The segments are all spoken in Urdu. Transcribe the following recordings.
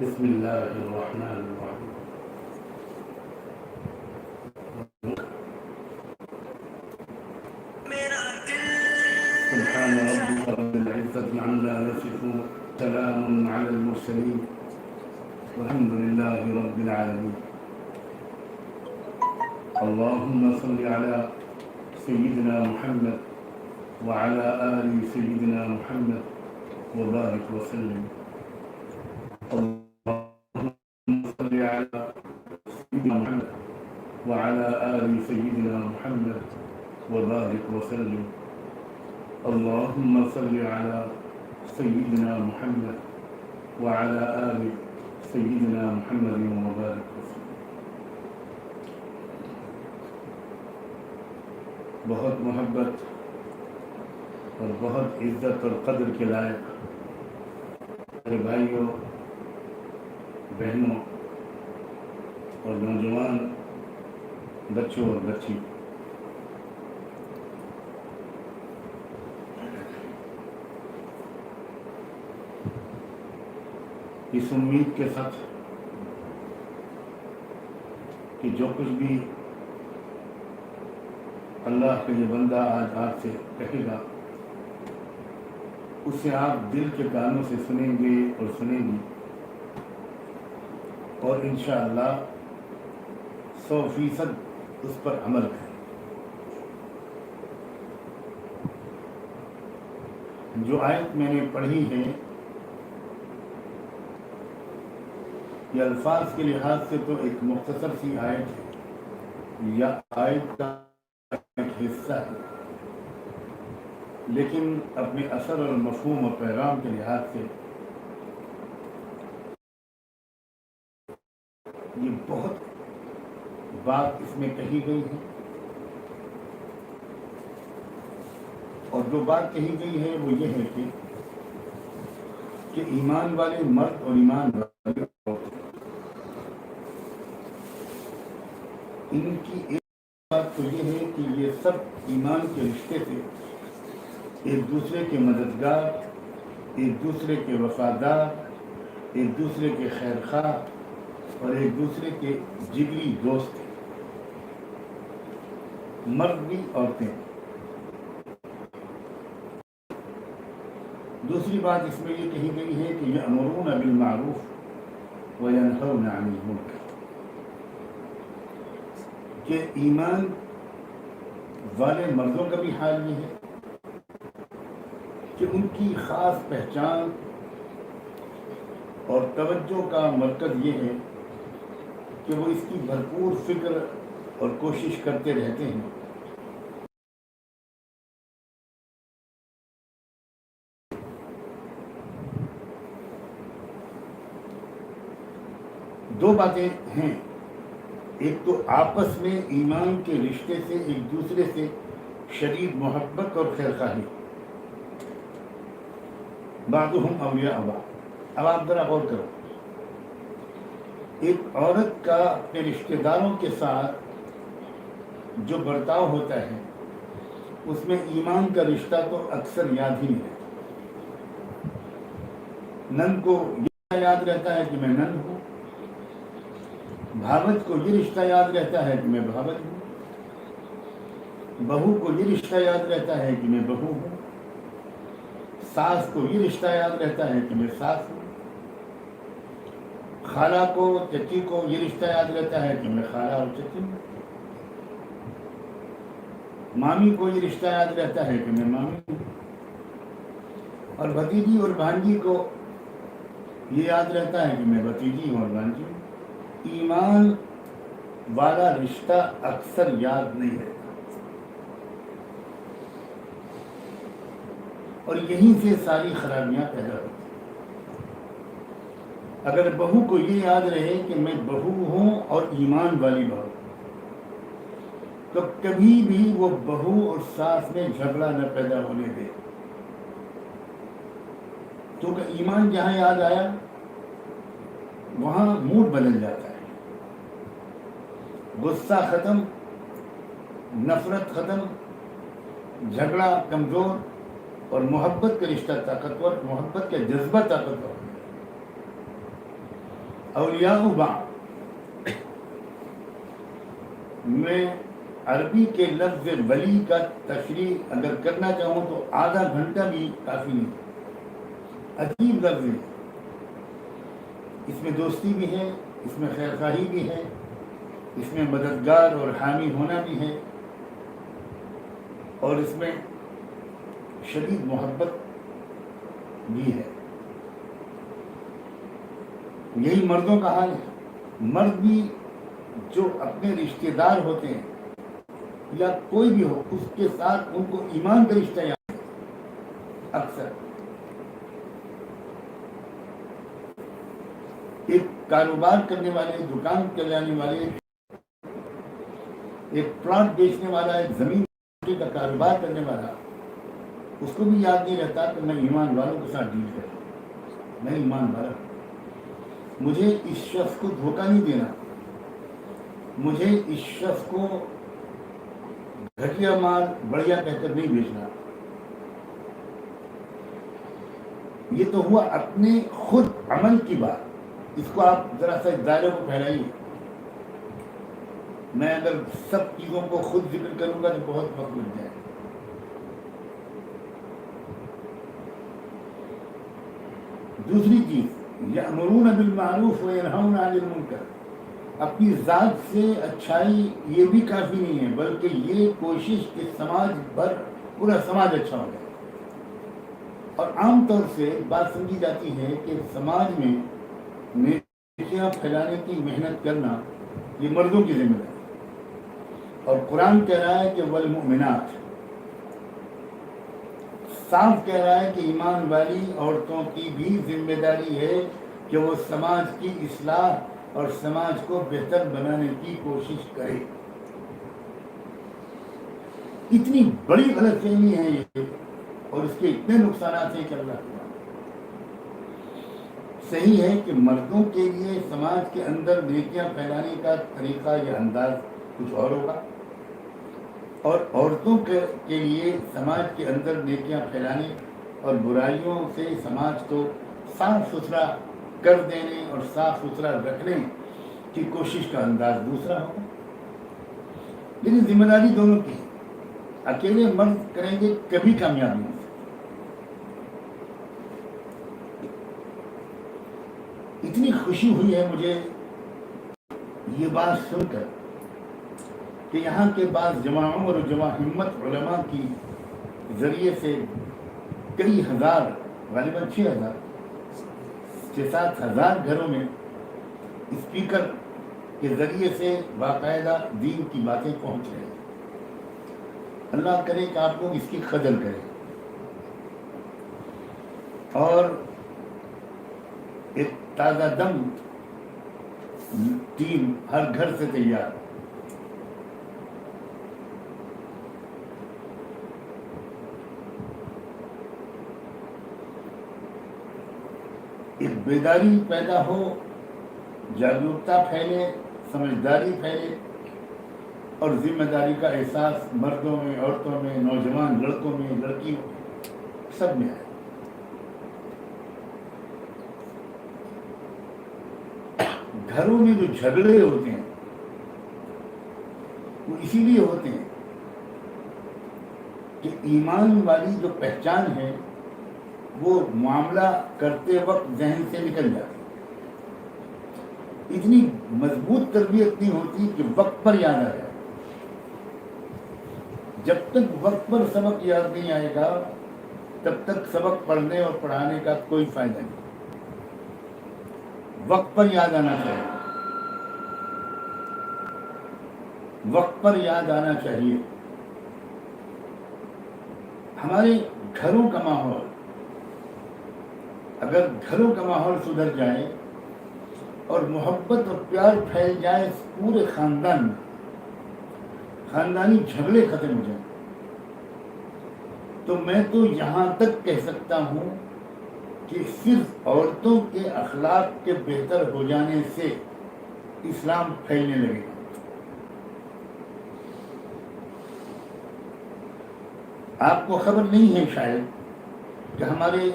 بسم الله الرحمن الرحيم. سبحان ربك رب العزة عما يصفون، سلام على المرسلين، والحمد لله رب العالمين. اللهم صل على سيدنا محمد وعلى آل سيدنا محمد وبارك وسلم. اللهم صل على سيدنا محمد وعلى آل سيدنا محمد وبارك وسلم. اللهم صل على سيدنا محمد وعلى آل سيدنا محمد وبارك وسلم. بہت محبت اور بہت عزت اور قدر کے لائق میرے بھائیوں، بہنوں اور نوجوان بچوں اور بچی، اس امید کے ساتھ کہ جو کچھ بھی اللہ کا یہ بندہ آج آپ سے کہے گا اسے آپ دل کے کانوں سے سنیں گے اور سنیں گی، اور انشاءاللہ 100% اس پر عمل کریں. جو آیت میں نے پڑھی ہے یہ الفاظ کے لحاظ سے تو ایک مختصر سی آیت ہے یا آیت کا ایک حصہ ہے، لیکن اپنے اثر اور مفہوم اور پیغام کے لحاظ سے یہ بہت بات اس میں کہی گئی ہے. اور جو بات کہی گئی ہے وہ یہ ہے کہ ایمان والے مرد اور ایمان والے عورتیں، ان کی ایک بات تو یہ ہے کہ یہ سب ایمان کے رشتے سے ایک دوسرے کے مددگار، ایک دوسرے کے وفادار، ایک دوسرے کے خیر خواہ اور ایک دوسرے کے جگری دوست ہیں، مرد بھی عورتیں. دوسری بات اس میں یہ کہی گئی ہے کہ یأمرون بالمعروف وینہون عن المنکر، کہ ایمان والے مردوں کا بھی حال یہ ہے کہ ان کی خاص پہچان اور توجہ کا مرکز یہ ہے کہ وہ اس کی بھرپور فکر اور کوشش کرتے رہتے ہیں دو باتیں ہیں. ایک تو آپس میں ایمان کے رشتے سے ایک دوسرے سے شدید محبت اور خیرخواہی، بعضهم اولیاء بعض. اب آپ ذرا غور کرو، ایک عورت کا اپنے رشتہ داروں کے ساتھ جو برتاؤ ہوتا ہے اس میں ایمان کا رشتہ تو اکثر یاد ہی نہیں رہتا. نند کو یہ یاد رہتا ہے کہ میں نند ہوں، بھاوت کو یہ رشتہ یاد رہتا ہے کہ میں بھاوت ہوں، بہو کو یہ رشتہ یاد رہتا ہے کہ میں بہو ہوں، ساس کو یہ رشتہ یاد رہتا ہے کہ میں ساس ہوں، خالہ کو چچی کو یہ رشتہ یاد رہتا ہے کہ میں خالہ اور چچی ہوں، مامی کو یہ رشتہ یاد رہتا ہے کہ میں مامی ہوں، اور بھتیجی اور بھانجی کو یہ یاد رہتا ہے کہ میں بھتیجی ہوں اور بھانجی ہوں. ایمان والا رشتہ اکثر یاد نہیں رہتا، اور یہیں سے ساری خرابیاں پیدا ہوتی ہیں. اگر بہو کو یہ یاد رہے کہ میں بہو ہوں اور ایمان والی بہو، تو کبھی بھی وہ بہو اور ساس میں جھگڑا نہ پیدا ہونے دے، کیونکہ ایمان جہاں یاد آیا وہاں موڈ بدل جاتا ہے، غصہ ختم، نفرت ختم، جھگڑا کمزور، اور محبت کا رشتہ طاقتور، محبت کا جذبہ طاقتور. اولیاء بعض، میں عربی کے لفظ ولی کا تشریح اگر کرنا چاہوں تو آدھا گھنٹہ بھی کافی نہیں. عجیب لفظ ہے، اس میں دوستی بھی ہے، اس میں خیر خواہی بھی ہے، اس میں مددگار اور حامی ہونا بھی ہے، اور اس میں شدید محبت بھی ہے. یہی مردوں کا حال ہے. مرد بھی جو اپنے رشتہ دار ہوتے ہیں یا کوئی بھی ہو، اس کے ساتھ ان کو ایمان کا رشتہ یاد ہے. اکثر ایک کاروبار کرنے والے، دکان چلانے والے، ایک پلاٹ بیچنے والا، ایک زمین کا کاروبار کرنے والا، اس کو بھی یاد نہیں رہتا کہ میں ایمان والوں کے ساتھ ڈیل کروں. میں ایمان والا ہوں، مجھے اس شخص کو دھوکہ نہیں دینا، مجھے اس شخص کو گھٹیا مال بڑھیا کہہ کر نہیں بیچنا. یہ تو ہوا اپنے خود عمل کی بات. اس کو آپ ذرا سا دائرے کو پھیلائیے. میں اگر سب چیزوں کو خود ذکر کروں گا تو بہت وقت لگ جائے. دوسری چیز، یأمرون بالمعروف وینہون عن المنکر. اپنی ذات سے اچھائی یہ بھی کافی نہیں ہے، بلکہ یہ کوشش کہ سماج بھر پورا سماج اچھا ہو جائے. اور عام طور سے بات سمجھی جاتی ہے کہ سماج میں نیکیاں پھیلانے کی محنت کرنا یہ مردوں کی ذمہ داری. اور قرآن کہہ رہا ہے کہ والمؤمنات، صاف کہہ رہا ہے کہ ایمان والی عورتوں کی بھی ذمہ داری ہے کہ وہ سماج کی اصلاح اور سماج کو بہتر بنانے کی کوشش کرے. اتنی بڑی غلط فہمی ہے یہ، اور اس کے اتنے نقصانات ہیں کہ اللہ تعالیٰ. صحیح ہے کہ مردوں کے لیے سماج کے اندر نیکیاں پھیلانے کا طریقہ یا انداز کچھ اور ہوگا، اور عورتوں کے لیے سماج کے اندر نیکیاں پھیلانے اور برائیوں سے سماج کو صاف ستھرا کر دینے اور صاف ستھرا رکھنے کی کوشش کا انداز دوسرا ہوگا. لیکن ذمہ داری دونوں کی ہے. اکیلے مرد کریں گے کبھی کامیاب نہیں ہو سکتے. اتنی خوشی ہوئی ہے مجھے یہ بات سن کر کہ یہاں کے بعض جمع عمر اور جمع ہمت علماء کی ذریعے سے کئی ہزار، غالباً 6,000 گھروں میں اسپیکر کے ذریعے سے باقاعدہ دین کی باتیں پہنچ رہی ہیں. اللہ کرے کہ آپ لوگ اس کی قدر کریں. اور ایک تازہ دم ٹیم ہر گھر سے تیار. ایک بیداری پیدا ہو، جاگرکتا پھیلے، سمجھداری پھیلے، اور ذمہ داری کا احساس مردوں میں، عورتوں میں، نوجوان لڑکوں میں، لڑکیوں میں، سب میں آئے. گھروں میں جو جھگڑے ہوتے ہیں وہ اسی لیے ہوتے ہیں کہ ایمان والی جو پہچان ہے وہ معاملہ کرتے وقت ذہن سے نکل جاتی. اتنی مضبوط تربیت نہیں ہوتی کہ وقت پر یاد آ جائے. جب تک وقت پر سبق یاد نہیں آئے گا تب تک سبق پڑھنے اور پڑھانے کا کوئی فائدہ نہیں. وقت پر یاد آنا چاہیے، وقت پر یاد آنا چاہیے. ہمارے گھروں کا ماحول، اگر گھروں کا ماحول سدھر جائے اور محبت اور پیار پھیل جائے پورے خاندان میں، خاندانی جھگڑے ختم ہو جائیں، تو میں تو یہاں تک کہہ سکتا ہوں کہ صرف عورتوں کے اخلاق کے بہتر ہو جانے سے اسلام پھیلنے لگے گا. آپ کو خبر نہیں ہے شاید کہ ہمارے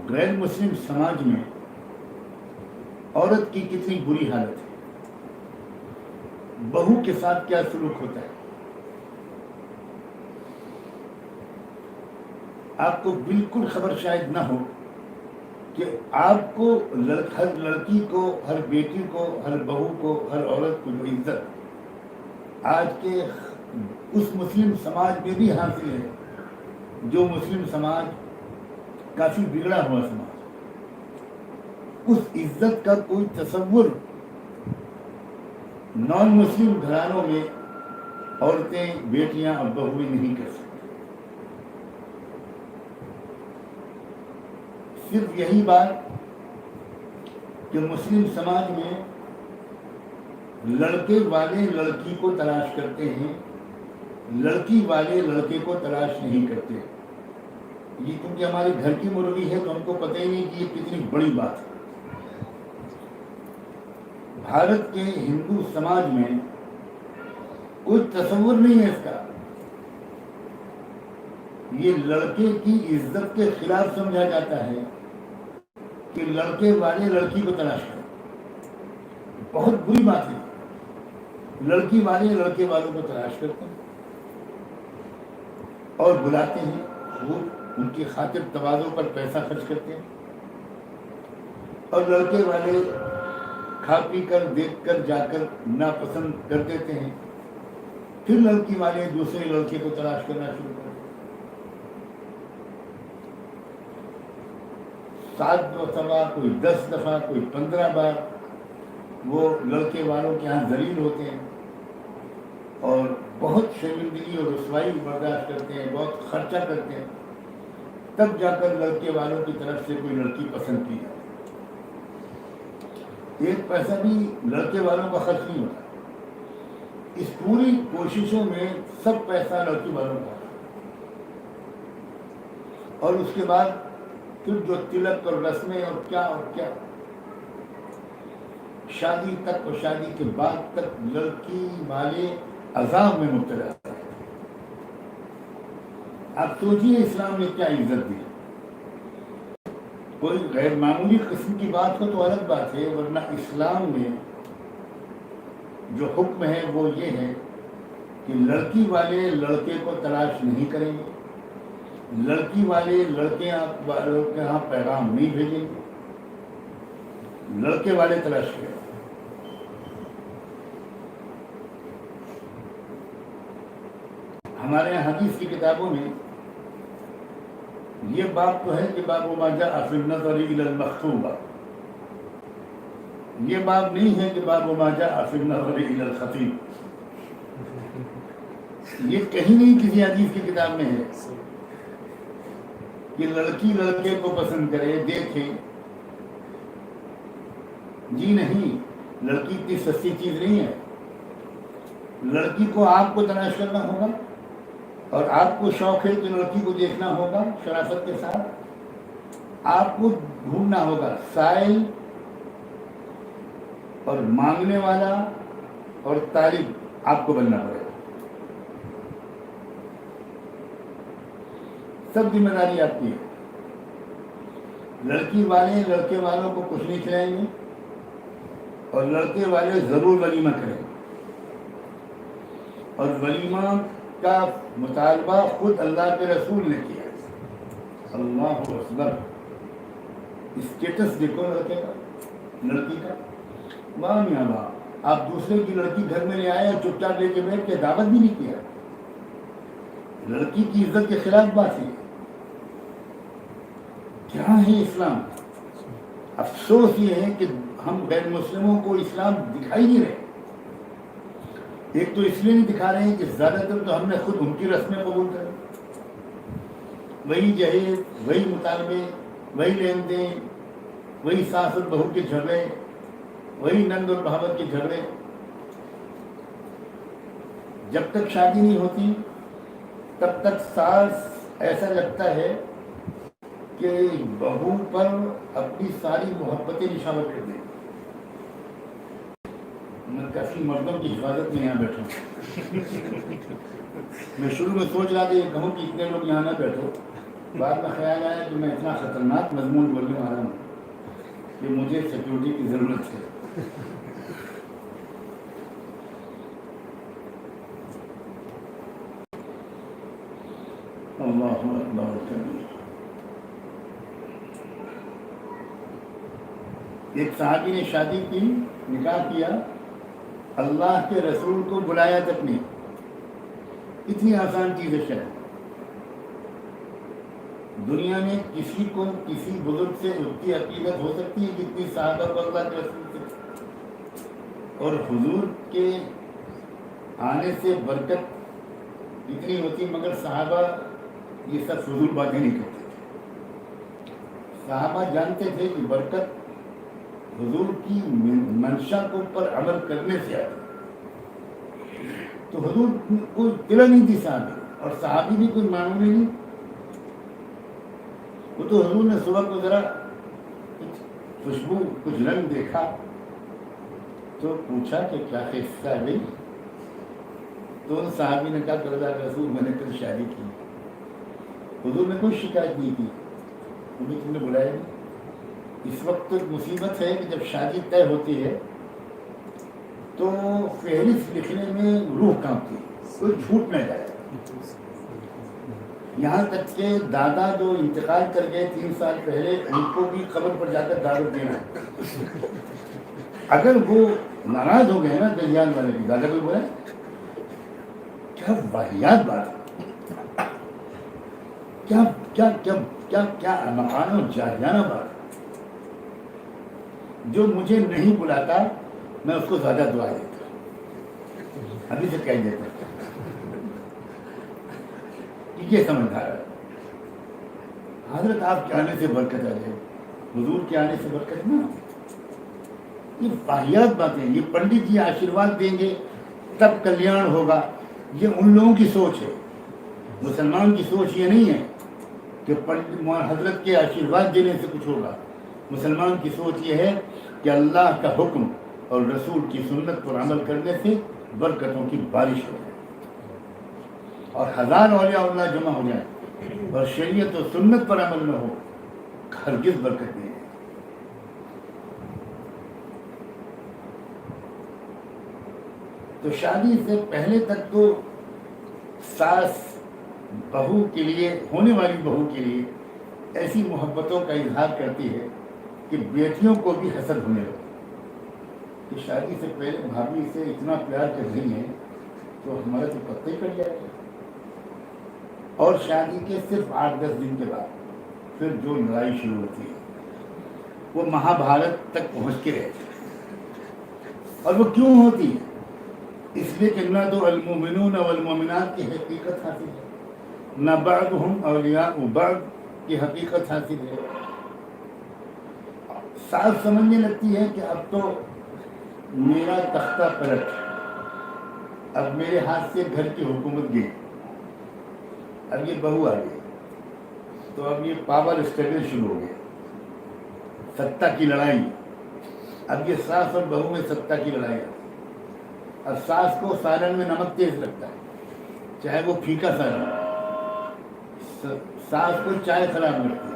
غیر مسلم سماج میں عورت کی کتنی بری حالت ہے، بہو کے ساتھ کیا سلوک ہوتا ہے. آپ کو بالکل خبر شاید نہ ہو کہ آپ کو ہر لڑکی کو، ہر بیٹی کو، ہر بہو کو، ہر عورت کو جو عزت آج کے اس مسلم سماج میں بھی حاصل ہے، جو مسلم سماج کافی بگڑا ہوا سماج، اس عزت کا کوئی تصور نان مسلم گھرانوں میں عورتیں، بیٹیاں اور بہویں نہیں کر سکتی. صرف یہی بات کہ مسلم سماج میں لڑکے والے لڑکی کو تلاش کرتے ہیں، لڑکی والے لڑکے کو تلاش نہیں کرتے. یہ کیونکہ ہمارے گھر کی مرغی ہے تو ہم کو پتہ ہی نہیں کہ یہ کتنی بڑی بات ہے. بھارت کے ہندو سماج میں کوئی تصور نہیں ہے اس کا. یہ لڑکے کی عزت کے خلاف سمجھا جاتا ہے کہ لڑکے والے لڑکی کو تلاش کریں. بہت بری بات ہے. لڑکی والے لڑکے والوں کو تلاش کرتے ہیں اور بلاتے ہیں، وہ ان کی خاطر تواضع پر پیسہ خرچ کرتے ہیں، اور لڑکے والے کھا پی کر، دیکھ کر، جا کر ناپسند کر دیتے ہیں. پھر لڑکی والے دوسرے لڑکے کو تلاش کرنا شروع کرتے ہیں. 7 دفعہ، کوئی 10 دفعہ، کوئی 15 بار وہ لڑکے والوں کے یہاں ذلیل ہوتے ہیں اور بہت شرمندگی اور رسوائی برداشت کرتے ہیں، بہت خرچہ کرتے ہیں، تب جا کر لڑکے والوں کی طرف سے کوئی لڑکی پسند کی جاتی. ایک پیسہ بھی لڑکے والوں کا خرچ نہیں ہوتا. اس پوری کوششوں میں سب پیسہ لڑکی والوں کا. اور اس کے بعد پھر جو تلک اور رسمیں اور کیا شادی تک اور شادی کے بعد تک لڑکی والے عذاب میں مبتلا ہے. آپ سوچیے اسلام نے کیا عزت دی. کوئی غیر معمولی قسم کی بات ہو تو الگ بات ہے، ورنہ اسلام میں جو حکم ہے وہ یہ ہے کہ لڑکی والے لڑکے کو تلاش نہیں کریں گے، لڑکی والے لڑکے والوں کے یہاں پیغام نہیں بھیجیں گے، لڑکے والے تلاش کریں. ہمارے یہاں حدیث کی کتابوں میں یہ بات تو ہے کہ باب ما جاء فی النظر الی المخطوبہ، یہ باب نہیں ہے کہ باب ما جاء فی النظر الی الخطیب. یہ کہیں نہیں کسی حدیث کی کتاب میں ہے کہ لڑکی لڑکے کو پسند کرے، دیکھے. جی نہیں، لڑکی اتنی سستی چیز نہیں ہے. لڑکی کو آپ کو تلاش کرنا ہوگا اور آپ کو شوق ہے کہ لڑکی کو دیکھنا ہوگا شرافت کے ساتھ. آپ کو ڈھونڈنا ہوگا، سائل اور مانگنے والا اور طالب آپ کو بننا پڑے گا. سب ذمہ داری آپ کی ہے. لڑکی والے لڑکے والوں کو کچھ نہیں کھلائیں گے اور لڑکے والے ضرور ولیمہ کریں گے. اور ولیمہ کا مطالبہ خود اللہ کے رسول نے کیا. اللہ اکبر. اسٹیٹس دیکھو لڑکے کا، لڑکی کا. واہ میاں واہ، آپ دوسرے کی لڑکی گھر میں لے آئے اور چپ چاپ لے کے بیٹھ کے دعوت بھی نہیں کیا. لڑکی کی عزت کے خلاف بات ہے. کیا ہے اسلام؟ افسوس یہ ہے کہ ہم غیر مسلموں کو اسلام دکھائی نہیں رہے. ایک تو اس لیے نہیں دکھا رہے ہیں کہ زیادہ تر تو ہم نے خود ان کی رسمیں قبول کر، وہی جہیز، وہی مطالبے، وہی لین دین، وہی ساس اور بہو کے جھگڑے، وہی نند اور بھاوت کے جھگڑے. جب تک شادی نہیں ہوتی تب تک ساس ایسا لگتا ہے کہ بہو پر اپنی ساری محبتیں نشاور کر دیں. میں کافی مردوں کی حفاظت میں یہاں بیٹھا ہوں. میں شروع میں سوچ رہا تھا یہ کہوں کہ اتنے لوگ یہاں نہ بیٹھو، بعد میں خیال آیا کہ میں اتنا خطرناک مضمون بولنے والا ہوں کہ مجھے سیکورٹی کی ضرورت ہے. اللہ اکبر. ایک صحابی نے شادی کی، نکاح کیا، اللہ کے رسول کو بلایا تک نہیں. اتنی آسان چیز ہے شاید. دنیا میں کسی کو کسی بزرگ سے اتنی عقیدت ہو سکتی ہے جتنی صحابہ کو اللہ کے رسول سے. اور حضور کے آنے سے برکت اتنی ہوتی، مگر صحابہ یہ سب فضول باتیں نہیں کرتے تھے. صحابہ جانتے تھے کہ برکت حضور کی منشا کو پر عمل کرنے سے آتی. تو حضور کو دلا نہیں تھی صحابی، اور صحابی بھی کوئی معمولی نہیں. وہ تو حضور نے صبح کو ذرا کچھ خوشبو، کچھ رنگ دیکھا تو پوچھا کہ کیا قصہ ہے بھائی. تو ان صحابی نے کہا کہ اللہ کے رسول میں نے کل شادی کی. حضور نے کوئی شکایت نہیں کی. مجھے تم نے بلایا نہیں. اس وقت تو مصیبت ہے کہ جب شادی طے ہوتی ہے تو فہرست لکھنے میں روح کانپتی ہے، کوئی چھوٹ نہ جائے. یہاں تک کہ دادا جو انتقال کر گئے 3 سال پہلے، ان کو بھی قبر پر جا کر دعوت دینا ہے. اگر وہ ناراض ہو گئے نا درمیان والے کی، دادا کو بولے کیا واحد بات ہے، کیا کیا کیا کیا کیا مکان و جاریانہ بات. جو مجھے نہیں بلاتا میں اس کو زیادہ دعا دیتا. ابھی سے کہہ دیتا کہ یہ سمجھدار ہے. حضرت آپ کے آنے سے برکت آ جائے، حضور کے آنے سے برکت نہ. یہ واحد باتیں. یہ پنڈت جی آشیرواد دیں گے تب کلیان ہوگا، یہ ان لوگوں کی سوچ ہے. مسلمان کی سوچ یہ نہیں ہے کہ حضرت کے آشیرواد دینے سے کچھ ہوگا. مسلمان کی سوچ یہ ہے کہ اللہ کا حکم اور رسول کی سنت پر عمل کرنے سے برکتوں کی بارش ہو جائے، اور 1000 اولیاء اللہ جمع ہو جائے اور شریعت و سنت پر عمل نہ ہو، ہرگز برکت نہیں ہے. تو شادی سے پہلے تک تو ساس بہو کے لیے، ہونے والی بہو کے لیے ایسی محبتوں کا اظہار کرتی ہے کہ بیٹیوں کو بھی حسد ہونے لگتا کہ شادی سے پہلے بھابھی سے اتنا پیار کر رہی ہیں تو ہمارا تو پتہ ہی کٹ جائے گا. اور شادی کے صرف 8-10 دن کے بعد پھر جو لڑائی شروع ہوتی ہے وہ مہابھارت تک پہنچ کے رہتی ہے. اور وہ کیوں ہوتی ہے؟ اس لیے کہ نہ تو المؤمنون والمؤمنات کی حقیقت حاصل ہے، نہ بعضهم اولیاء بعض کی حقیقت حاصل ہے. ساس سمجھنے لگتی ہے کہ اب تو میرا تختہ پلٹ، اب میرے ہاتھ سے گھر کی حکومت گئی، اب یہ بہو آ گئی تو اب یہ پاور اسٹرگل شروع ہو گیا، ستا کی لڑائی. اب یہ ساس اور بہو میں ستا کی لڑائی ہے. اب ساس کو سالن میں نمک تیز لگتا ہے، چاہے وہ پھیکا سالن. ساس کو چائے خراب لگتی ہے.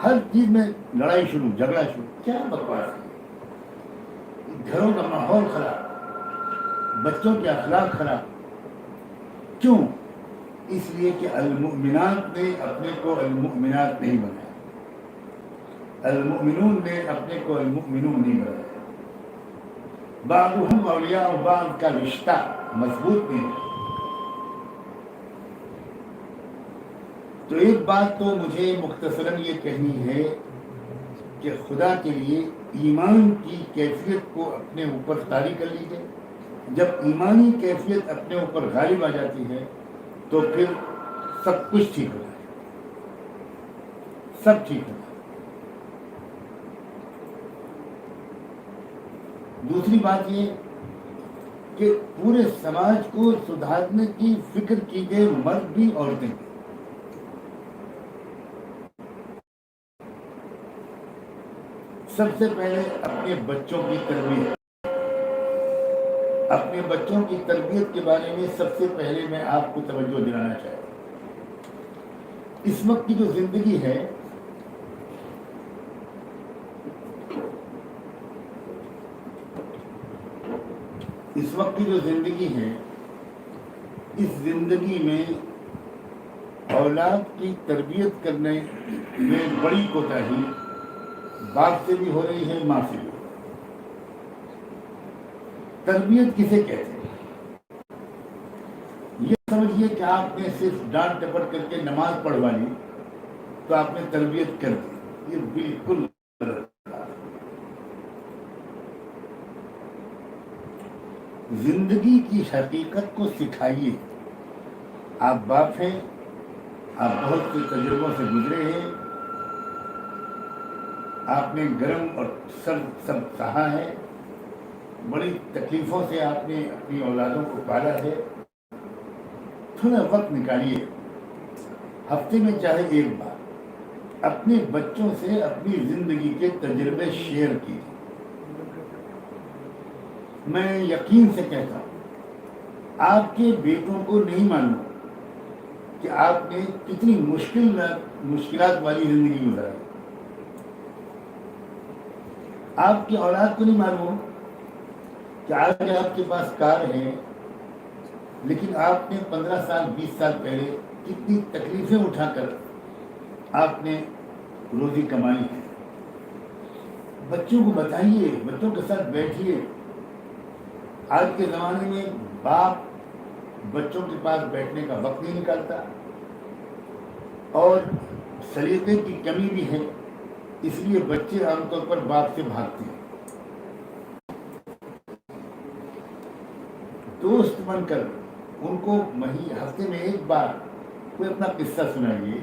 ہر چیز میں لڑائی شروع، جھگڑا شروع. کیا بکواس ہے. گھروں کا ماحول خراب، بچوں کے اخلاق خراب. کیوں؟ اس لیے کہ المؤمنات نے اپنے کو المؤمنات نہیں بنایا، المؤمنون نے اپنے کو المؤمنون نہیں بنایا. بعضهم اولیاء بعض کا رشتہ مضبوط نہیں ہے. تو ایک بات تو مجھے مختصراً یہ کہنی ہے کہ خدا کے لیے ایمان کی کیفیت کو اپنے اوپر طاری کر لیجیے. جب ایمانی کیفیت اپنے اوپر غالب آ جاتی ہے تو پھر سب کچھ ٹھیک ہوتا ہے، سب ٹھیک ہوتا ہے. دوسری بات یہ کہ پورے سماج کو سدھارنے کی فکر کیجیے، مرد بھی عورتیں بھی. سب سے پہلے اپنے بچوں کی تربیت، اپنے بچوں کی تربیت کے بارے میں سب سے پہلے میں آپ کو توجہ دلانا چاہتا ہوں. اس وقت کی جو زندگی ہے اس وقت کی جو زندگی ہے، اس زندگی میں اولاد کی تربیت کرنے میں بڑی کوتاہی باپ سے بھی ہو رہی ہے، ماں سے بھی۔ تربیت کسے کہتے ہیں؟ یہ سمجھیے کہ آپ نے صرف ڈانٹ ڈپٹ کر کے نماز پڑھوا لی تو آپ نے تربیت کر دی، یہ بالکل غلط۔ زندگی کی حقیقت کو سکھائیے۔ آپ باپ ہیں، آپ بہت سے تجربوں سے گزرے ہیں، آپ نے گرم اور سب سہا ہے، بڑی تکلیفوں سے آپ نے اپنی اولادوں کو پالا ہے۔ تھوڑا وقت نکالیے، ہفتے میں چاہے ایک بار اپنے بچوں سے اپنی زندگی کے تجربے شیئر کیجیے۔ میں یقین سے کہتا ہوں آپ کے بیٹوں کو نہیں معلوم کہ آپ نے کتنی مشکلات والی زندگی گزاری۔ آپ کی اولاد کو نہیں معلوم کہ آج آپ کے پاس کار ہے، لیکن آپ نے 15 سال 20 سال پہلے کتنی تکلیفیں اٹھا کر آپ نے روزی کمائی ہے۔ بچوں کو بتائیے، بچوں کے ساتھ بیٹھیے۔ آج کے زمانے میں باپ بچوں کے پاس بیٹھنے کا وقت نہیں نکالتا، اور سلیقے کی کمی بھی ہے، اس لیے بچے عام طور پر باپ سے بھاگتے ہیں۔ دوست بن کر ان کو ہفتے میں ایک بار کوئی اپنا قصہ سنائیے،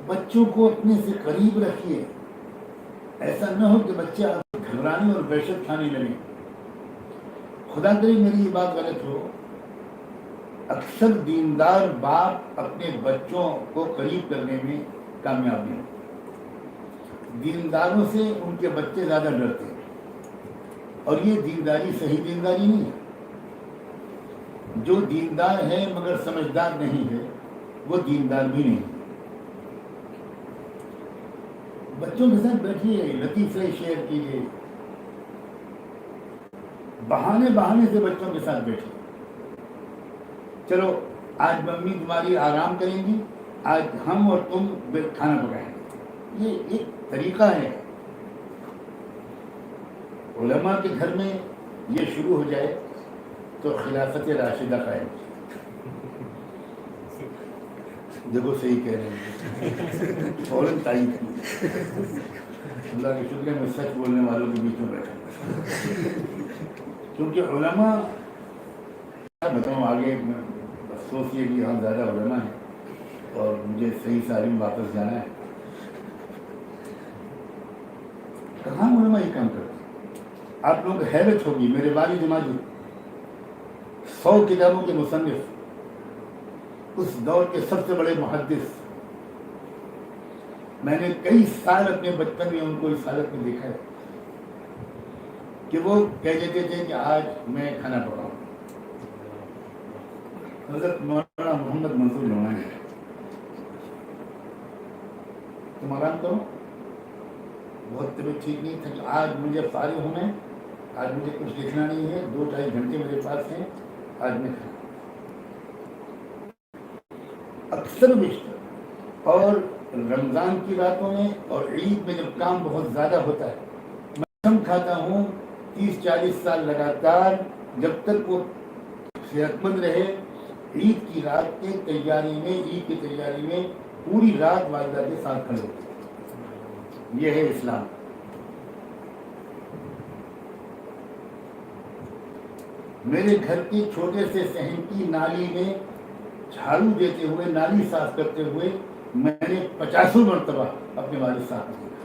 بچوں کو اپنے سے قریب رکھیے۔ ایسا نہ ہو کہ بچے گھبرانے اور وحشت کھانے لگیں۔ خدا کرے میری یہ بات غلط ہو، اکثر دیندار باپ اپنے بچوں کو قریب کرنے میں کامیاب نہیں ہوتے۔ دینداروں سے ان کے بچے زیادہ ڈرتے ہیں، اور یہ دینداری صحیح دینداری نہیں ہے۔ جو دیندار ہے مگر سمجھدار نہیں ہے، وہ دیندار بھی نہیں ہے۔ بچوں کے ساتھ بیٹھیے، لطیفے شیئر کیجیے، بہانے سے بچوں کے ساتھ بیٹھیے۔ چلو آج ممی تمہاری آرام کریں گی، آج ہم اور تم کھانا پکائیں گے۔ یہ ایک طریقہ ہے۔ علماء کے گھر میں یہ شروع ہو جائے تو خلافت راشدہ قائم۔ دیکھو صحیح کہہ رہے ہیں، فوراً تعین کیجیے۔ اللہ کے شکر ہے میں سچ بولنے والوں کے بیچ میں بیٹھا، کیونکہ علماء بتاؤں آگے افسوس یہ کہ یہاں زیادہ علماء ہیں اور مجھے صحیح سالم واپس جانا ہے۔ کہاں علماء یہ کام کرتے ہیں؟ آپ لوگ حیرت ہوگی، میرے والد ماجد 100 کتابوں کے مصنف، اس دور کے سب سے بڑے محدث، میں نے کئی سال اپنے بچپن میں ان کو اس حالت میں دیکھا ہے کہ وہ کہہ دیتے تھے کہ آج میں کھانا پکاؤں۔ حضرت مولانا محمد منصور نعمانی، تم آرام کرو، بہت طبیعت ٹھیک نہیں تھا، کہ آج مجھے فارغ ہونا ہے، آج مجھے کچھ لکھنا نہیں ہے، 2-2.5 گھنٹے میرے پاس ہیں، آج میں کھانا۔ اکثر بیشتر اور رمضان کی راتوں میں اور عید میں جب کام بہت زیادہ ہوتا ہے، میں قسم کھاتا ہوں 30-40 سال لگاتار جب تک وہ صحت مند رہے، عید کی رات کے تیاری میں، عید کی تیاری میں پوری رات والدہ کے ساتھ کھڑے ہوتے۔ یہ ہے اسلام۔ میرے گھر کے چھوٹے سے صحن کی نالی میں جھاڑو دیتے ہوئے، نالی صاف کرتے ہوئے میں نے 50 مرتبہ اپنے والد صاحب کو دیکھا۔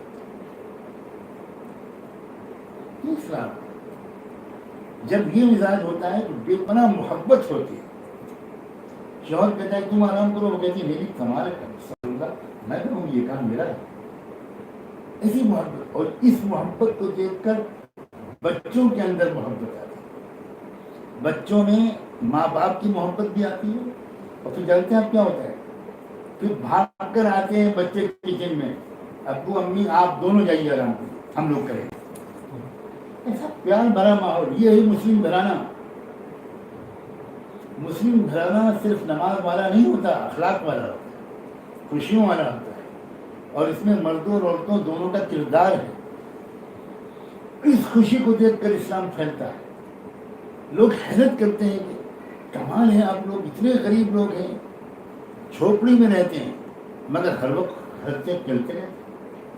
یہ اسلام۔ جب یہ مزاج ہوتا ہے تو بے پناہ محبت ہوتی ہے۔ شوہر کہتا ہے تم آرام کرو، وہ کہتی ہے میری کمال ہے، میں کہوں یہ کام میرا ہے۔ ایسی محبت، اور اس محبت کو دیکھ کر بچوں کے اندر محبت آتی ہے، بچوں میں ماں باپ کی محبت بھی آتی ہے۔ اور پھر جانتے ہیں آپ کیا ہوتا ہے، پھر بھاگ کر آتے ہیں بچے کچن میں، ابو امی آپ دونوں جائیے آرام کریں، ہم لوگ کریں۔ ایسا پیار بھرا ماحول. یہ ہے مسلم گھرانہ. مسلم گھرانہ صرف نماز والا نہیں ہوتا، اخلاق والا ہوتا ہے، خوشیوں والا ہوتا ہے، اور اس میں مردوں اور عورتوں دونوں کا کردار ہے. اس خوشی کو دیکھ کر اسلام پھیلتا ہے. لوگ حیرت کرتے ہیں کہ کمال ہے، آپ لوگ اتنے غریب لوگ ہیں، جھوپڑی میں رہتے ہیں، مگر ہر وقت ہنستے کھیلتے ہیں،